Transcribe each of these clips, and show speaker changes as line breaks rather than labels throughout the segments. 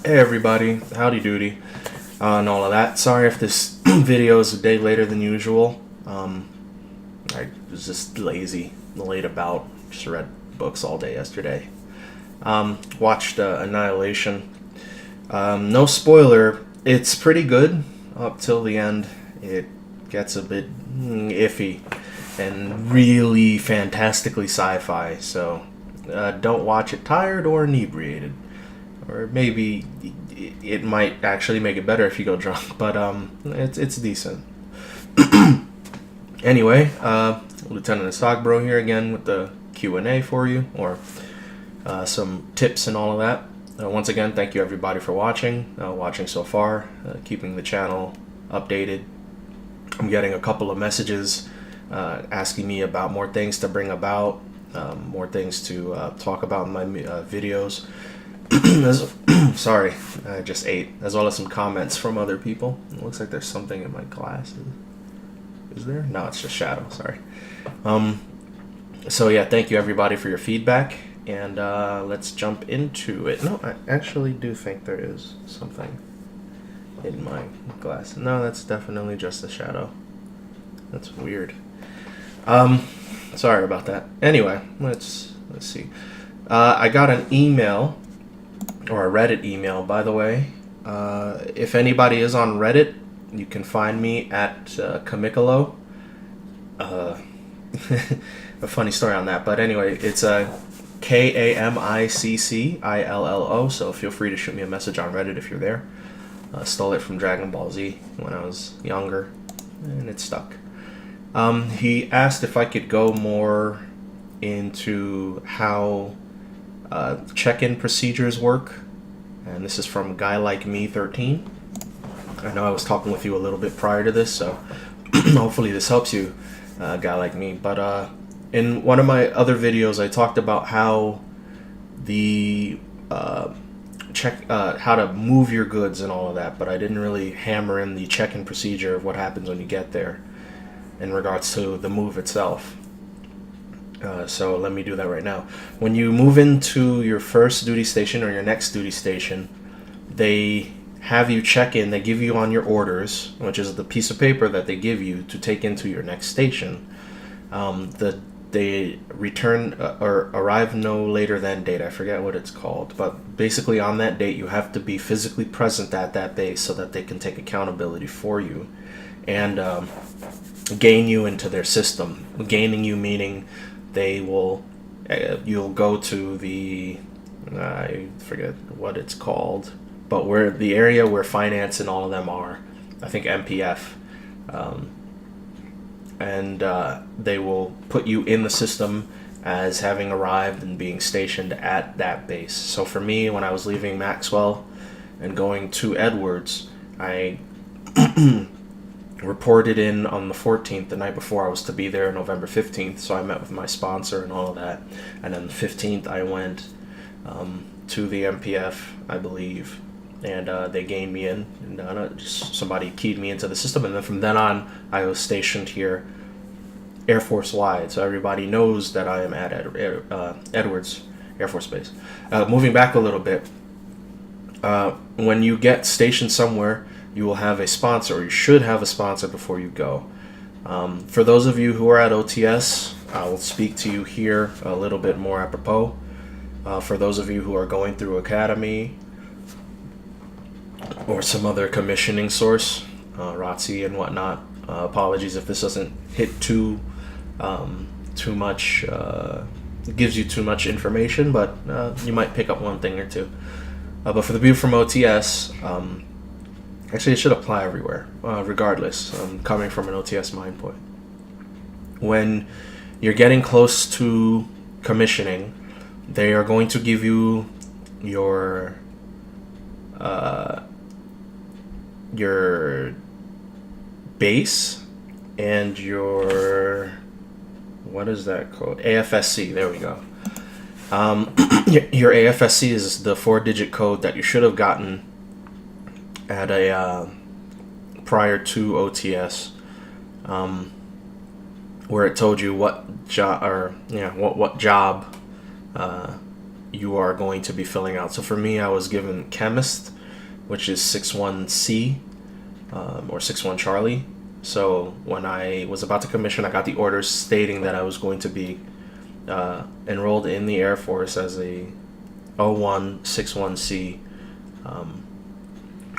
Hey everybody, howdy doody, and all of that. Sorry if this video is a day later than usual. I was just lazy, late about, just read books all day yesterday. Watched Annihilation. No spoiler, it's pretty good up till the end. It gets a bit iffy and really fantastically sci-fi, so don't watch it tired or inebriated. Or maybe it might actually make it better if you go drunk, but it's decent. Anyway, Lieutenant Stockbro here again with the Q&A for you, or some tips and all of that. Once again, thank you everybody for watching so far, keeping the channel updated. I'm getting a couple of messages asking me about more things to bring about, more things to talk about in my videos. Sorry, I just ate, as well as some comments from other people. It looks like there's something in my glasses. Is there? No, it's just shadow. Sorry. So yeah, thank you everybody for your feedback, and let's jump into it. No, I actually do think there is something in my glass. No, that's definitely just a shadow. That's weird. Sorry about that. Anyway, let's see. I got an email. Or a Reddit email, by the way. If anybody is on Reddit, you can find me at Kamikalo. A funny story on that, but anyway, it's Kamiccillo. So feel free to shoot me a message on Reddit if you're there. Stole it from Dragon Ball Z when I was younger, and it stuck. He asked if I could go more into how check-in procedures work, and this is from Guy Like Me 13. I know I was talking with you a little bit prior to this, so hopefully this helps you, Guy Like Me. But in one of my other videos, I talked about how the how to move your goods and all of that, but I didn't really hammer in the check-in procedure of what happens when you get there in regards to the move itself. So let me do that right now. When you move into your first duty station or your next duty station, they have you check in. They give you on your orders, which is the piece of paper that they give you to take into your next station. They return or arrive no later than date. I forget what it's called, but basically on that date you have to be physically present at that base so that they can take accountability for you and gain you into their system. Gaining you meaning they will, you'll go to the, I forget what it's called, but where the area where finance and all of them are, I think MPF, and they will put you in the system as having arrived and being stationed at that base. So for me, when I was leaving Maxwell and going to Edwards, I reported in on the 14th, the night before I was to be there, November 15th, so I met with my sponsor and all of that, and then the 15th I went to the MPF, I believe, and they gained me in, and just somebody keyed me into the system, and then from then on I was stationed here Air Force wide, so everybody knows that I am at Edwards Air Force Base. Moving back a little bit, when you get stationed somewhere, you will have a sponsor, or you should have a sponsor before you go. For those of you who are at OTS, I will speak to you here a little bit more apropos. For those of you who are going through Academy or some other commissioning source, ROTC and whatnot, apologies if this doesn't hit too much, gives you too much information, but you might pick up one thing or two. But for the people from OTS, actually, it should apply everywhere, regardless, coming from an OTS mind point. When you're getting close to commissioning, they are going to give you your base and your, what is that called? AFSC, there we go. Your AFSC is the 4-digit code that you should have gotten at a prior to OTS, where it told you what job, or what job you are going to be filling out. So for me, I was given chemist, which is 61C, or 61 Charlie. So when I was about to commission, I got the orders stating that I was going to be enrolled in the Air Force as a 0161C,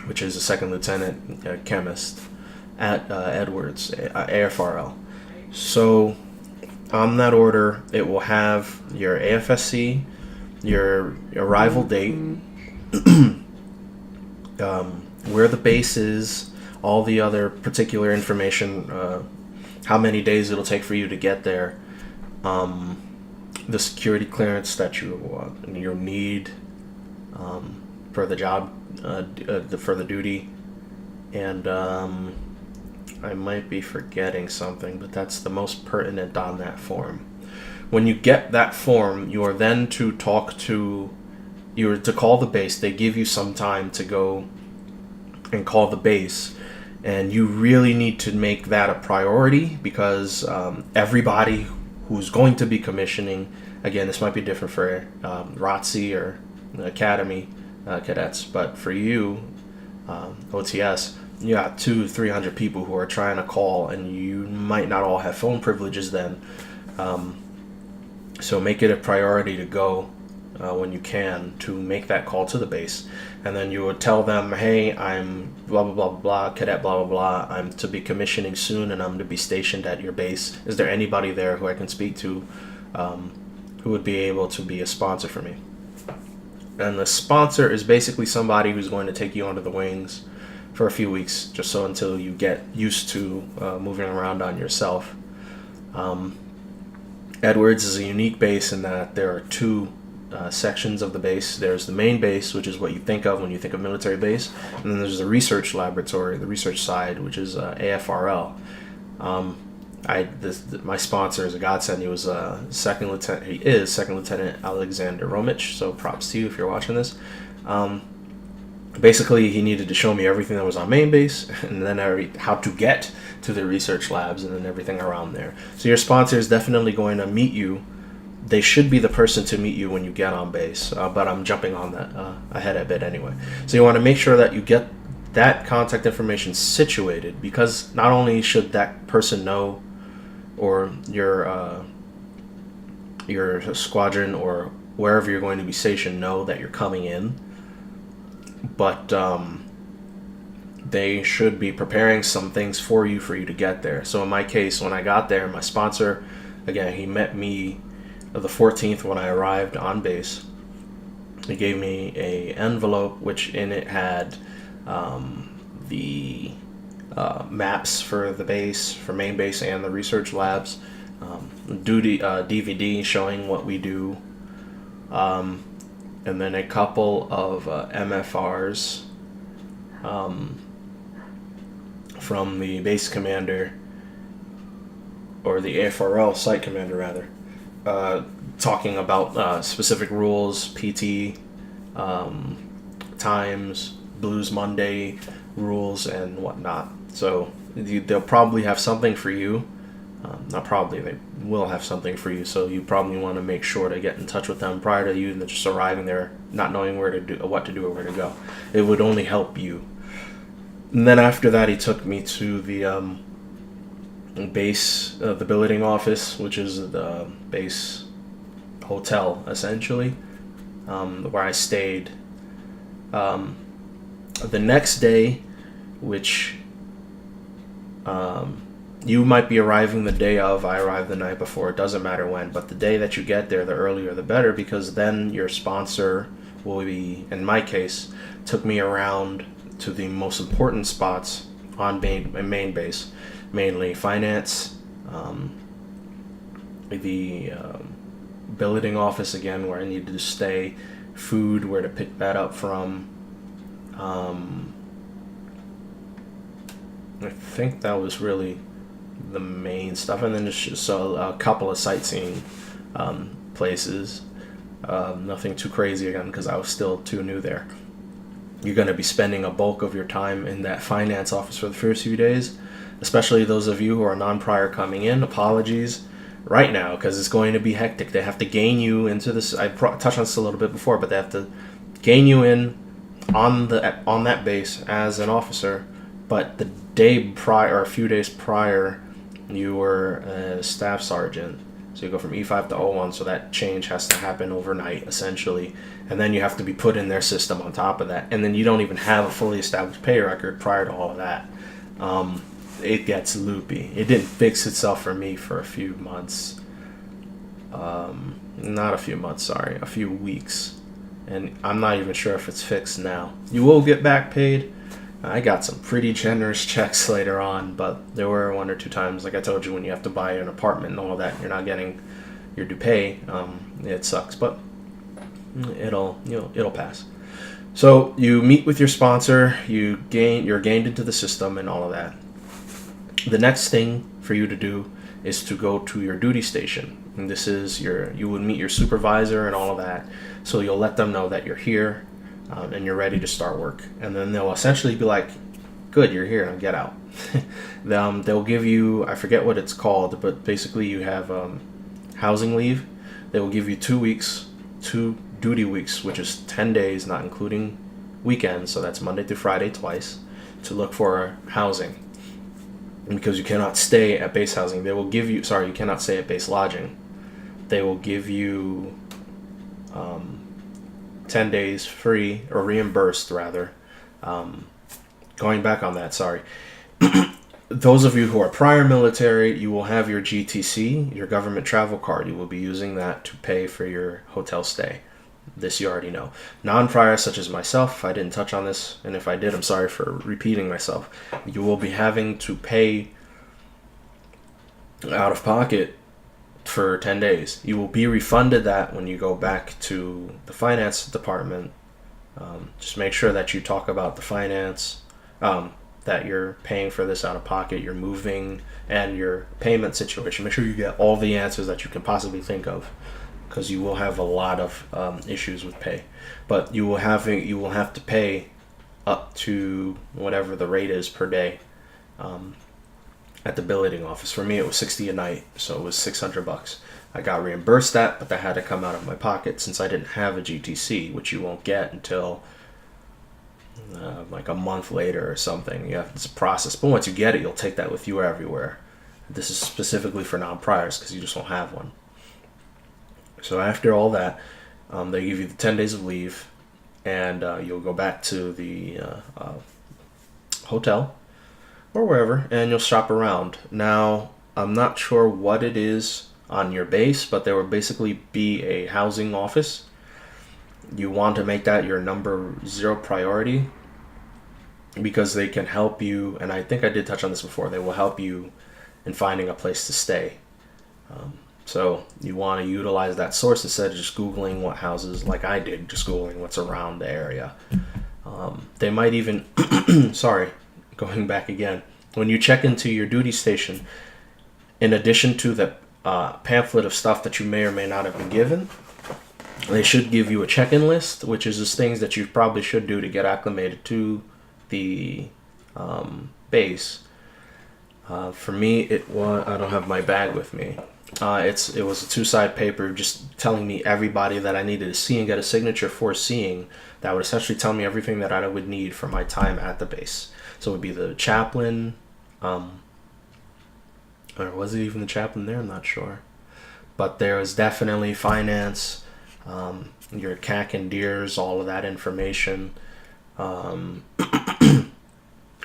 which is a second lieutenant chemist at Edwards, AFRL. So on that order, it will have your AFSC, your arrival date, where the base is, all the other particular information, how many days it'll take for you to get there, the security clearance that you need for the job, for the duty, and I might be forgetting something, but that's the most pertinent on that form. When you get that form, you are then to call the base. They give you some time to go and call the base, and you really need to make that a priority, because everybody who's going to be commissioning, again, this might be different for ROTC or Academy cadets, but for you, OTS, you got 200-300 people who are trying to call, and you might not all have phone privileges then. So make it a priority to go when you can, to make that call to the base. And then you would tell them, hey, I'm blah, blah, blah, blah, cadet blah, blah, blah. I'm to be commissioning soon, and I'm to be stationed at your base. Is there anybody there who I can speak to who would be able to be a sponsor for me? And the sponsor is basically somebody who's going to take you under the wings for a few weeks, just so until you get used to moving around on yourself. Edwards is a unique base in that there are two sections of the base. There's the main base, which is what you think of when you think of military base, and then there's the research laboratory, the research side, which is AFRL. My sponsor is a godsend. He was second lieutenant. He is second lieutenant Alexander Romich. So props to you if you're watching this. Basically, he needed to show me everything that was on main base, and then how to get to the research labs, and then everything around there. So your sponsor is definitely going to meet you. They should be the person to meet you when you get on base, but I'm jumping on that ahead a bit anyway. So you want to make sure that you get that contact information situated, because not only should that person know, or your squadron or wherever you're going to be stationed know that you're coming in, but they should be preparing some things for you to get there. So in my case, when I got there, my sponsor, again, he met me the 14th when I arrived on base. He gave me a envelope, which in it had the maps for the base, for main base and the research labs, DVD showing what we do, and then a couple of MFRs from the base commander, or the AFRL site commander rather, talking about specific rules, PT, times, Blues Monday rules, and whatnot. So they'll probably have something for you. Not probably, they will have something for you. So you probably want to make sure to get in touch with them prior to you just arriving there, not knowing what to do or where to go. It would only help you. And then after that, he took me to the base, the billeting office, which is the base hotel essentially, where I stayed. The next day, which you might be arriving the day of, I arrived the night before, it doesn't matter when, but the day that you get there, the earlier the better, because then your sponsor will be, in my case, took me around to the most important spots on main base, mainly finance, the billeting office again, where I needed to stay, food, where to pick that up from. I think that was really the main stuff, and then just a couple of sightseeing places. Nothing too crazy again, because I was still too new there. You're going to be spending a bulk of your time in that finance office for the first few days, especially those of you who are non-prior coming in. Apologies. right now because it's going to be hectic. They have to gain you into this. I touched on this a little bit before, but they have to gain you in on that base as an officer. But the day prior, or a few days prior, you were a staff sergeant. So you go from E5 to O1, so that change has to happen overnight, essentially. And then you have to be put in their system on top of that. And then you don't even have a fully established pay record prior to all of that. It gets loopy. It didn't fix itself for me for a few months. Not a few months, sorry, a few weeks. And I'm not even sure if it's fixed now. You will get back paid. I got some pretty generous checks later on, but there were one or two times, like I told you, when you have to buy an apartment and all that, you're not getting your due pay. It sucks, but it'll pass. So you meet with your sponsor, you're gained into the system and all of that. The next thing for you to do is to go to your duty station. And this is you would meet your supervisor and all of that. So you'll let them know that you're here and you're ready to start work. And then they'll essentially be like, good, you're here, now get out. They'll give you, I forget what it's called, but basically you have housing leave. They will give you 2 weeks, 2 duty weeks, which is 10 days, not including weekends. So that's Monday through Friday twice, to look for housing. Because you cannot stay at base housing. They will give you, you cannot stay at base lodging. They will give you 10 days free, or reimbursed rather. Going back on that, sorry. Those of you who are prior military, you will have your GTC, your government travel card. You will be using that to pay for your hotel stay. This you already know. Non-prior, such as myself, if I didn't touch on this, and if I did, I'm sorry for repeating myself. You will be having to pay out of pocket for 10 days. You will be refunded that when you go back to the finance department. Just make sure that you talk about the finance, that you're paying for this out of pocket, you're moving, and your payment situation. Make sure you get all the answers that you can possibly think of, because you will have a lot of issues with pay. But you will have to pay up to whatever the rate is per day at the billeting office. For me, it was $60 a night, so it was $600. I got reimbursed that, but that had to come out of my pocket since I didn't have a GTC, which you won't get until like a month later or something. It's a process, but once you get it, you'll take that with you everywhere. This is specifically for non-priors because you just won't have one. So after all that, they give you the 10 days of leave, and you'll go back to the hotel or wherever, and you'll shop around. Now, I'm not sure what it is on your base, but there will basically be a housing office. You want to make that your number 0 priority, because they can help you, and I think I did touch on this before, they will help you in finding a place to stay. So you want to utilize that source instead of just Googling what houses, like I did, just Googling what's around the area. They might even, going back again, when you check into your duty station, in addition to the pamphlet of stuff that you may or may not have been given, they should give you a check-in list, which is just things that you probably should do to get acclimated to the base. For me, I don't have my bag with me. It was a 2-side paper just telling me everybody that I needed to see and get a signature for seeing. That would essentially tell me everything that I would need for my time at the base. So it would be the chaplain, or was it even the chaplain there? I'm not sure. But there was definitely finance, your CAC and DEERS, all of that information.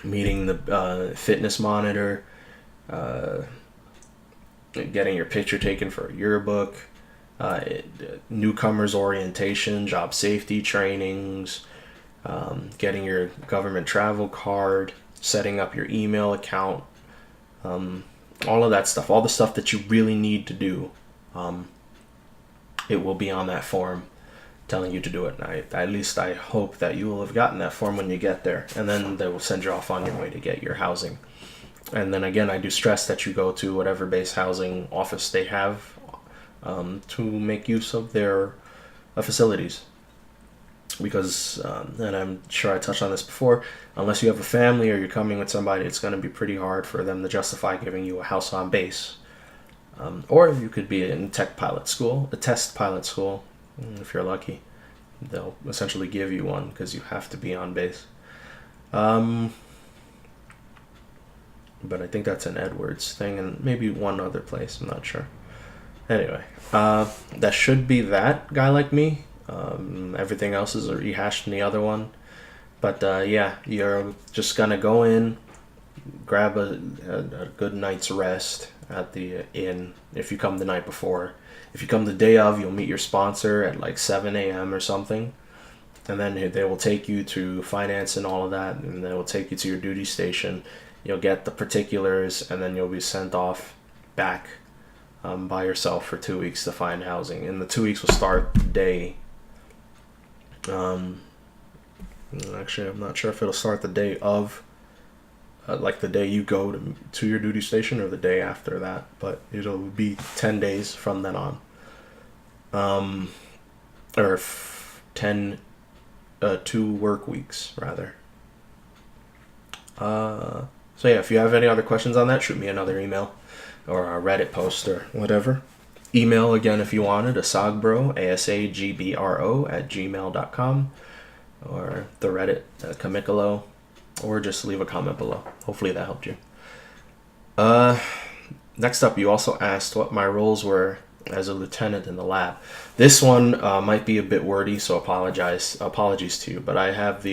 Meeting the fitness monitor, getting your picture taken for a yearbook, newcomers orientation, job safety trainings, getting your government travel card, setting up your email account, all of that stuff, all the stuff that you really need to do. It will be on that form telling you to do it. At least I hope that you will have gotten that form when you get there, and then they will send you off on your way to get your housing. And then again, I do stress that you go to whatever base housing office they have to make use of their facilities. Because, and I'm sure I touched on this before, unless you have a family or you're coming with somebody, it's going to be pretty hard for them to justify giving you a house on base. Or you could be in tech pilot school, a test pilot school, if you're lucky. They'll essentially give you one because you have to be on base. But I think that's an Edwards thing, and maybe one other place, I'm not sure. Anyway, that should be that Guy Like Me. Everything else is rehashed in the other one. But yeah, you're just gonna go in, grab a good night's rest at the inn if you come the night before. If you come the day of, you'll meet your sponsor at like 7 a.m. or something. And then they will take you to finance and all of that, and they will take you to your duty station. You'll get the particulars, and then you'll be sent off back by yourself for 2 weeks to find housing. And the 2 weeks will start the day. Actually, I'm not sure if it'll start the day of, like the day you go to your duty station, or the day after that. But it'll be 10 days from then on. Or 2 work weeks, rather. So yeah, if you have any other questions on that, shoot me another email or a Reddit post or whatever. Email again if you wanted, asagbro, ASAGBRO @gmail.com, or the Reddit, Kamikalo, or just leave a comment below. Hopefully that helped you. Next up, you also asked what my roles were as a lieutenant in the lab. This one might be a bit wordy, so apologies to you, but I have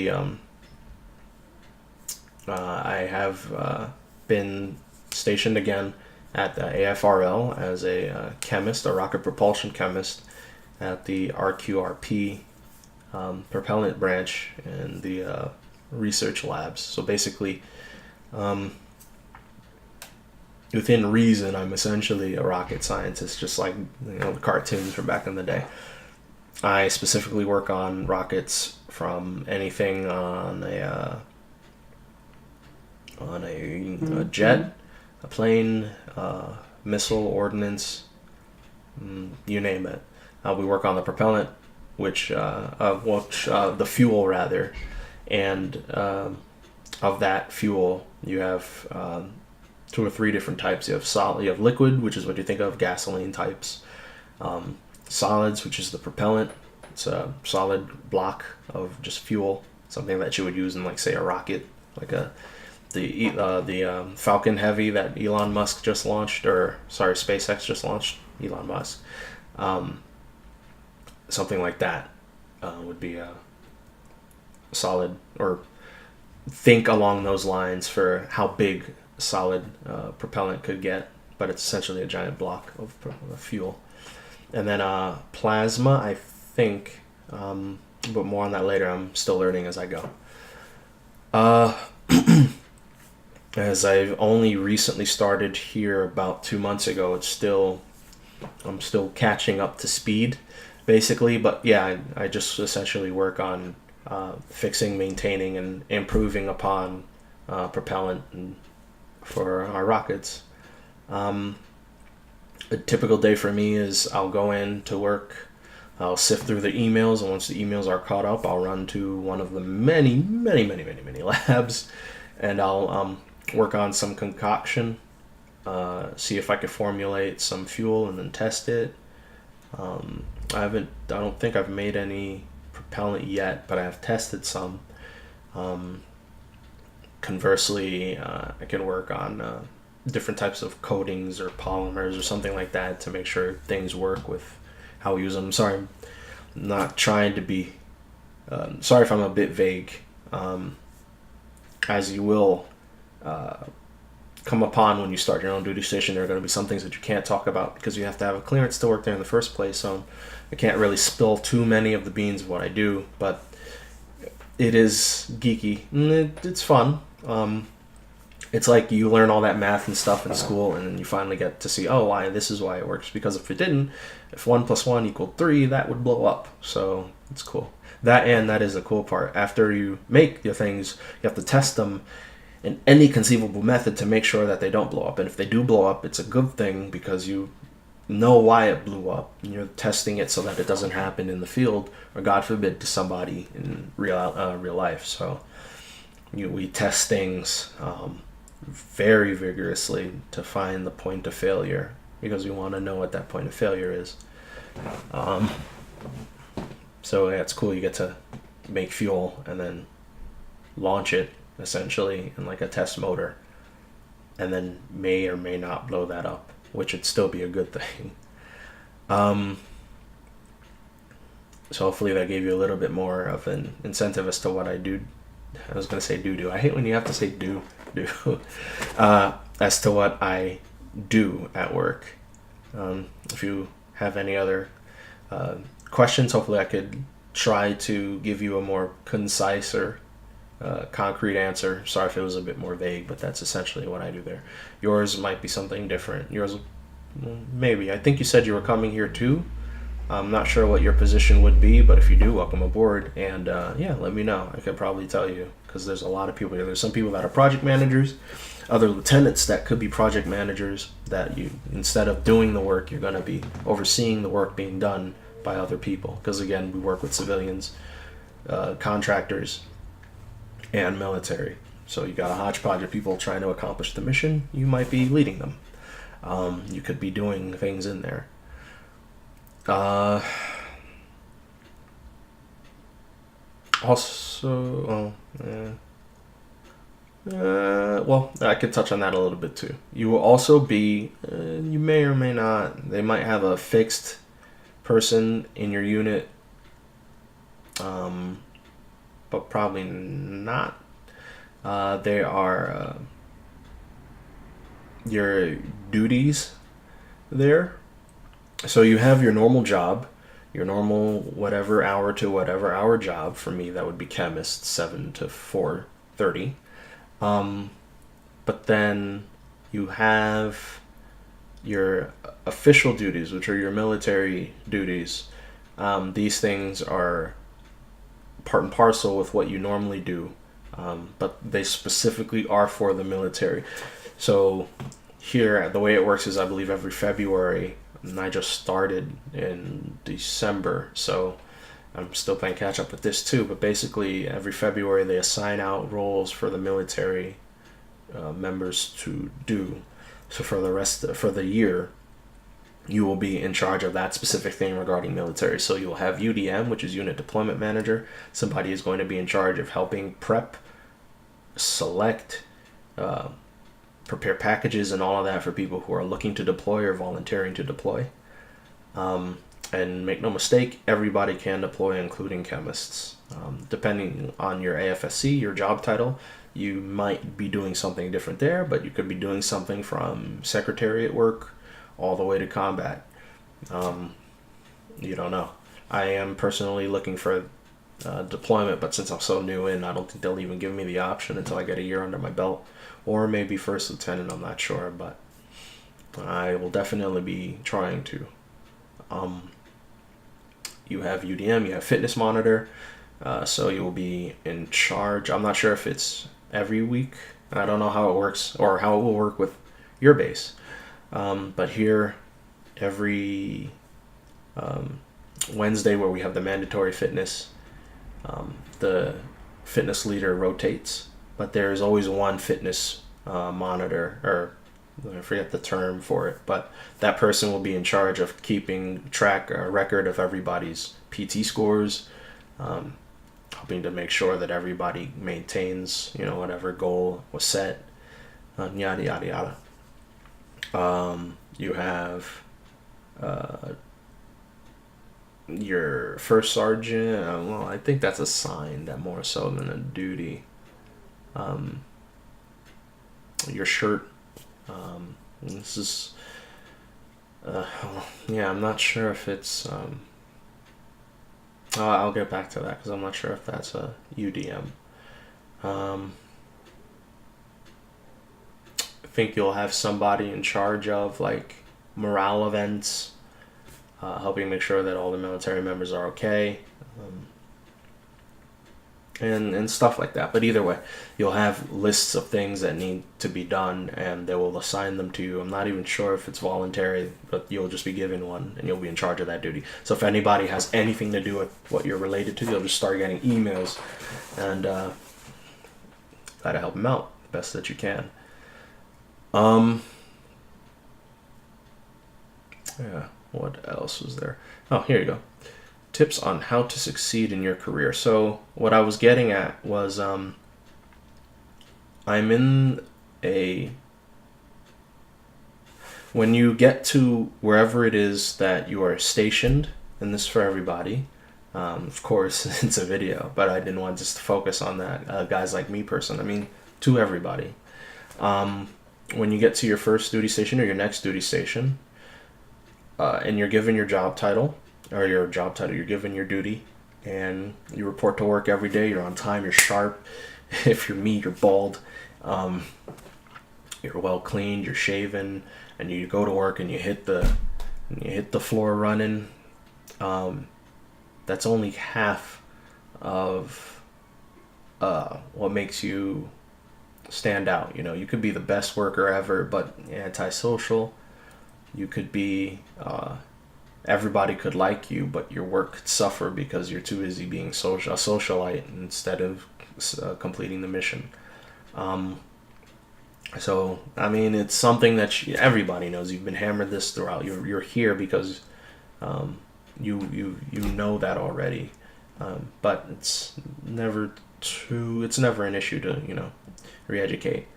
been stationed again at the AFRL as a chemist, a rocket propulsion chemist, at the RQRP propellant branch and the research labs. So basically, within reason, I'm essentially a rocket scientist, just like the cartoons from back in the day. I specifically work on rockets, from anything on a jet, a plane, missile, ordnance, you name it. We work on the propellant, which the fuel rather, and of that fuel, you have 2 or 3 different types. You have solid, you have liquid, which is what you think of, gasoline types. Solids, which is the propellant. It's a solid block of just fuel, something that you would use in, like, say, a rocket, like the Falcon Heavy that Elon Musk just launched, or sorry, SpaceX just launched. Elon Musk, something like that would be a solid, or think along those lines for how big solid propellant could get, but it's essentially a giant block of fuel. And then plasma, I think, but more on that later. I'm still learning as I go. As I've only recently started here about 2 months ago, I'm still catching up to speed, basically. But yeah, I just essentially work on fixing, maintaining, and improving upon propellant for our rockets. A typical day for me is I'll go in to work, I'll sift through the emails, and once the emails are caught up, I'll run to one of the many labs, and I'll work on some concoction, see if I could formulate some fuel and then test it. I don't think I've made any propellant yet, but I have tested some. Conversely, I can work on different types of coatings or polymers or something like that to make sure things work with how we use them. Sorry, I'm not trying to be, sorry if I'm a bit vague. As you will come upon when you start your own duty station, there are going to be some things that you can't talk about because you have to have a clearance to work there in the first place. So I can't really spill too many of the beans of what I do, but it is geeky. It's fun. It's like you learn all that math and stuff in school, and then you finally get to see, this is why it works. Because if it didn't, if 1 + 1 = 3, that would blow up. So it's cool. That is the cool part. After you make your things, you have to test them in any conceivable method to make sure that they don't blow up. And if they do blow up, it's a good thing because you know why it blew up, and you're testing it so that it doesn't happen in the field, or God forbid, to somebody in real life. So we test things very vigorously to find the point of failure because we want to know what that point of failure is. So yeah, it's cool. You get to make fuel and then launch it essentially in like a test motor, and then may or may not blow that up, which would still be a good thing. So hopefully that gave you a little bit more of an incentive as to what I do. I was going to say do. I hate when you have to say do. As to what I do at work. If you have any other questions, hopefully I could try to give you a more concise or concrete answer. Sorry if it was a bit more vague, but that's essentially what I do there. Yours might be something different. Yours, maybe. I think you said you were coming here too. I'm not sure what your position would be, but if you do, welcome aboard. And yeah, let me know. I could probably tell you, because there's a lot of people here. There's some people that are project managers, other lieutenants that could be project managers, that you, instead of doing the work, you're going to be overseeing the work being done by other people. Because again, we work with civilians, contractors, and military. So you got a hodgepodge of people trying to accomplish the mission. You might be leading them. You could be doing things in there. Also, well, I could touch on that a little bit too. You will also be, you may or may not, they might have a fixed person in your unit, but probably not. They are your duties there. So you have your normal job, your normal whatever hour to whatever hour job. For me, that would be chemist, 7 to 4:30. But then you have your official duties, which are your military duties. These things are part and parcel with what you normally do, but they specifically are for the military. So here, the way it works is I believe every February, and I just started in December, so I'm still playing catch up with this too, but basically every February they assign out roles for the military members to do. So for the year, you will be in charge of that specific thing regarding military. So you'll have UDM, which is Unit Deployment Manager. Somebody is going to be in charge of helping prep, select, prepare packages and all of that for people who are looking to deploy or volunteering to deploy. And make no mistake, everybody can deploy, including chemists. Depending on your AFSC, your job title, you might be doing something different there, but you could be doing something from secretariat work all the way to combat. You don't know. I am personally looking for deployment, but since I'm so new in, I don't think they'll even give me the option until I get a year under my belt, or maybe first lieutenant, I'm not sure, but I will definitely be trying to. You have UDM, you have fitness monitor, so you will be in charge. I'm not sure if it's every week. I don't know how it works or how it will work with your base. But here, every Wednesday where we have the mandatory fitness, the fitness leader rotates, but there's always one fitness monitor, or I forget the term for it, but that person will be in charge of keeping record of everybody's PT scores, hoping to make sure that everybody maintains, whatever goal was set, yada yada yada. You have your first sergeant. Well, I think that's assigned more so than a duty. Your shirt. This is, yeah, I'm not sure if it's, I'll get back to that because I'm not sure if that's a UDM. I think you'll have somebody in charge of like morale events, helping make sure that all the military members are okay. And stuff like that. But either way, you'll have lists of things that need to be done, and they will assign them to you. I'm not even sure if it's voluntary, but you'll just be given one, and you'll be in charge of that duty. So if anybody has anything to do with what you're related to, you'll just start getting emails, and try to help them out the best that you can. Yeah, what else was there? Oh, here you go. Tips on how to succeed in your career. So what I was getting at was I'm in a when you get to wherever it is that you are stationed, and this is for everybody. Of course, it's a video, but I didn't want just to focus on that. Guys like me, person. I mean, to everybody. When you get to your first duty station or your next duty station, and you're given your job title, you're given your duty, and you report to work every day. You're on time. You're sharp. If you're me, you're bald. You're well cleaned. You're shaven, and you go to work and you hit the floor running. That's only half of what makes you stand out. You know, you could be the best worker ever, but antisocial. You could be everybody could like you, but your work could suffer because you're too busy being a socialite instead of completing the mission. So I mean, it's something that everybody knows. You've been hammered this throughout. You're here because you know that already, but it's never an issue to re-educate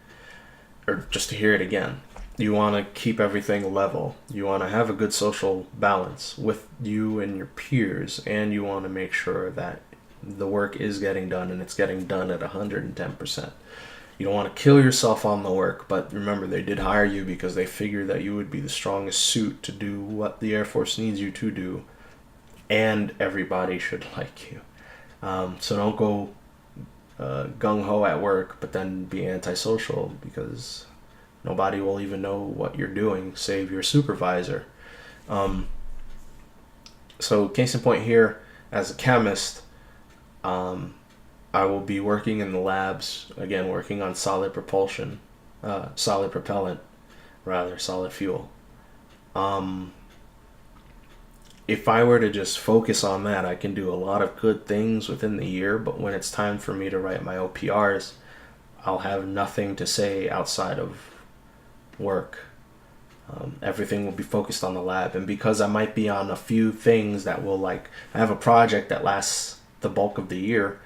or just to hear it again. You want to keep everything level. You want to have a good social balance with you and your peers, and you want to make sure that the work is getting done and it's getting done at 110%. You don't want to kill yourself on the work, but remember, they did hire you because they figured that you would be the strongest suit to do what the Air Force needs you to do, and everybody should like you. So don't go gung-ho at work, but then be antisocial, because nobody will even know what you're doing, save your supervisor. So case in point here, as a chemist, I will be working in the labs, again, working on solid propellant, solid fuel. If I were to just focus on that, I can do a lot of good things within the year, but when it's time for me to write my OPRs, I'll have nothing to say outside of work. Everything will be focused on the lab, and because I might be on a few things that will, I have a project that lasts the bulk of the year.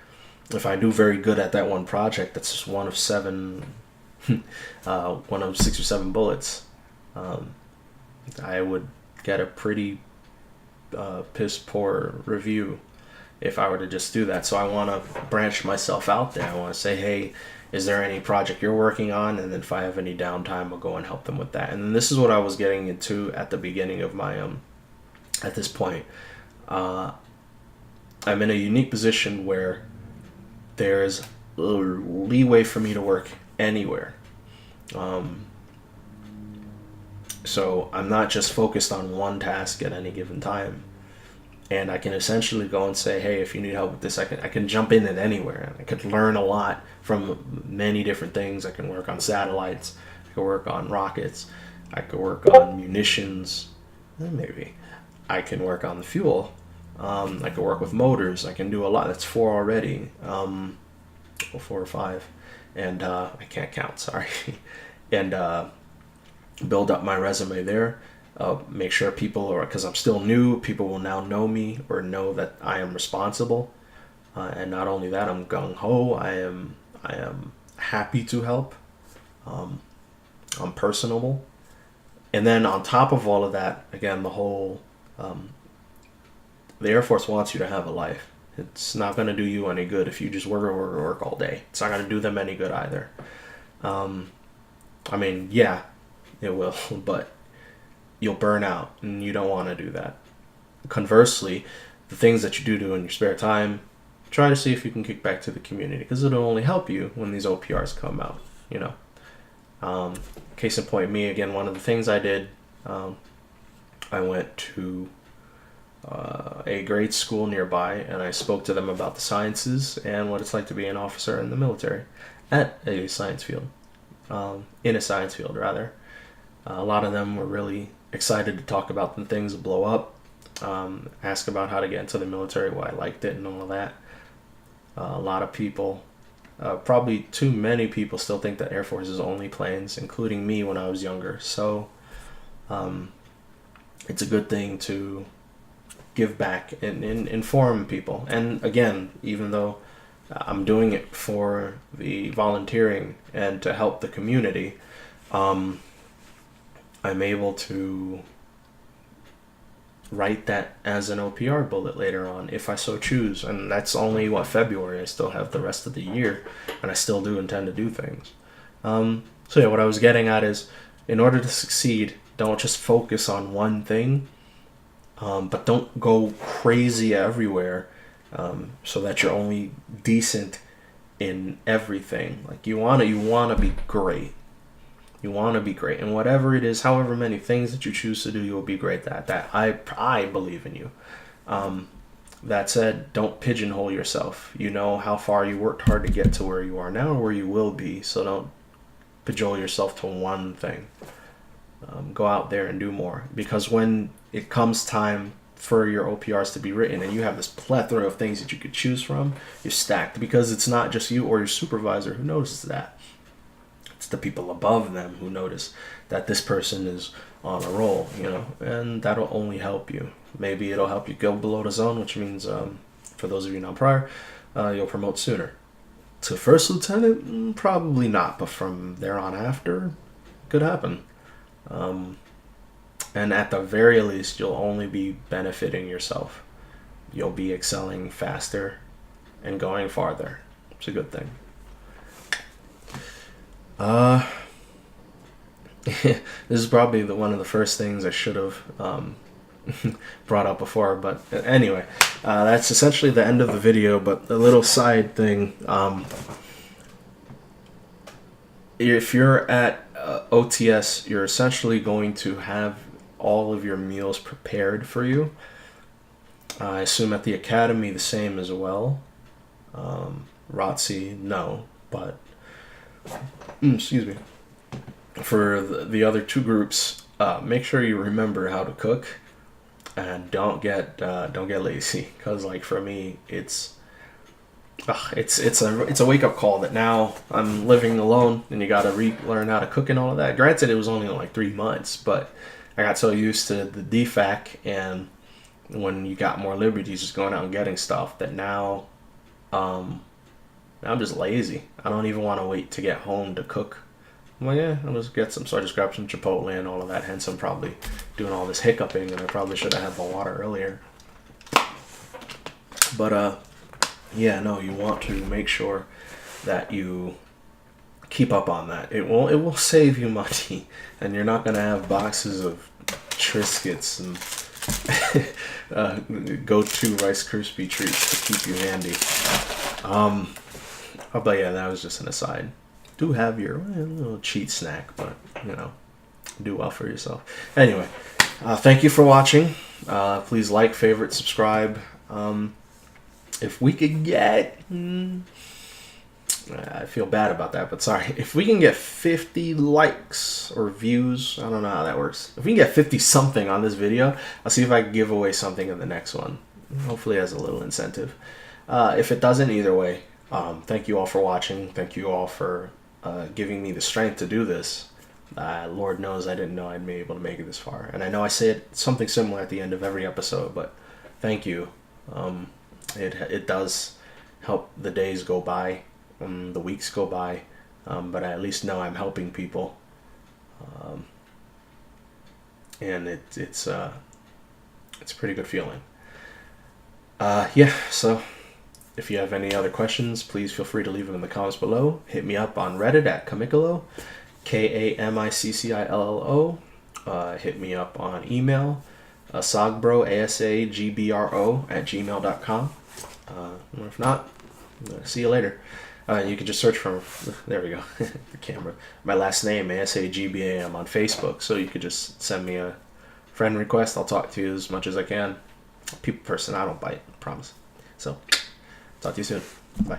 If I do very good at that one project, that's just one of 6 or 7 bullets. I would get a pretty piss poor review if I were to just do that. So I want to branch myself out there. I want to say, hey, is there any project you're working on? And then if I have any downtime, I'll go and help them with that. And then this is what I was getting into at the beginning of my at this point. I'm in a unique position where there's leeway for me to work anywhere. So I'm not just focused on one task at any given time. And I can essentially go and say, hey, if you need help with this, I can jump in at anywhere. I could learn a lot from many different things. I can work on satellites. I could work on rockets. I could work on munitions. Maybe. I can work on the fuel. I could work with motors. I can do a lot. That's 4 already. 4 or 5. And I can't count, sorry. And build up my resume there. Make sure because I'm still new, people will now know me or know that I am responsible. And not only that, I'm gung-ho. I am happy to help. I'm personable. And then on top of all of that, again, the whole... the Air Force wants you to have a life. It's not going to do you any good if you just work all day. It's not going to do them any good either. I mean, yeah, it will, but you'll burn out, and you don't want to do that. Conversely, the things that you do in your spare time, try to see if you can kick back to the community, because it'll only help you when these OPRs come out, Case in point, me, again, one of the things I did, I went to a grade school nearby, and I spoke to them about the sciences and what it's like to be an officer in the military at a science field, in a science field, rather. A lot of them were really excited to talk about the things that blow up, ask about how to get into the military, why I liked it, and all of that. A lot of people, probably too many people, still think that Air Force is only planes, including me when I was younger. So it's a good thing to give back and inform people. And again, even though I'm doing it for the volunteering and to help the community, I'm able to write that as an OPR bullet later on if I so choose. And that's only February. I still have the rest of the year, and I still do intend to do things. So yeah, what I was getting at is, in order to succeed, don't just focus on one thing, but don't go crazy everywhere, so that you're only decent in everything. Like you wanna be great. You want to be great, and whatever it is, however many things that you choose to do, you'll be great at that. I believe in you. That said, don't pigeonhole yourself. You know how far you worked hard to get to where you are now, or where you will be. So don't pigeonhole yourself to one thing. Go out there and do more, because when it comes time for your OPRs to be written, and you have this plethora of things that you could choose from, you're stacked, because it's not just you or your supervisor who notices that. It's the people above them who notice that this person is on a roll, and that'll only help you. Maybe it'll help you go below the zone, which means, for those of you not prior, you'll promote sooner. To first lieutenant, probably not, but from there on after, could happen. And at the very least, you'll only be benefiting yourself. You'll be excelling faster and going farther. It's a good thing. This is probably one of the first things I should have brought up before, but anyway, that's essentially the end of the video. But a little side thing, if you're at OTS, you're essentially going to have all of your meals prepared for you. I assume at the academy the same as well. ROTC, no, but excuse me. For the other two groups, make sure you remember how to cook, and don't get lazy. Because like for me, it's a wake up call that now I'm living alone, and you gotta relearn how to cook and all of that. Granted, it was only like 3 months, but I got so used to the DFAC, and when you got more liberties just going out and getting stuff, that now I'm just lazy. I don't even want to wait to get home to cook. I'm like, yeah, I'll just get some. So I just grabbed some Chipotle and all of that. Hence, I'm probably doing all this hiccuping, and I probably should have had the water earlier. But yeah, no, you want to make sure that you keep up on that. It will save you money, and you're not gonna have boxes of Triscuits and go-to Rice Krispie treats to keep you handy. But yeah, that was just an aside. Do have your little cheat snack, but do well for yourself. Anyway, thank you for watching. Please like, favorite, subscribe. If we could get, I feel bad about that, but sorry. If we can get 50 likes or views, I don't know how that works. If we can get 50 something on this video, I'll see if I can give away something in the next one. Hopefully as a little incentive. If it doesn't, either way, thank you all for watching. Thank you all for giving me the strength to do this. Lord knows I didn't know I'd be able to make it this far. And I know I say something similar at the end of every episode, but thank you. It does help the days go by, the weeks go by, but I at least know I'm helping people. And it's a pretty good feeling. Yeah, so if you have any other questions, please feel free to leave them in the comments below. Hit me up on Reddit at Kamicillo, Kamiccillo. Hit me up on email, asagbro, ASAGBRO @gmail.com. If not, see you later. You can just search for, there we go, the camera. My last name, ASAGBA, on Facebook, so you could just send me a friend request. I'll talk to you as much as I can. People person, I don't bite, I promise. So, talk to you soon. Bye.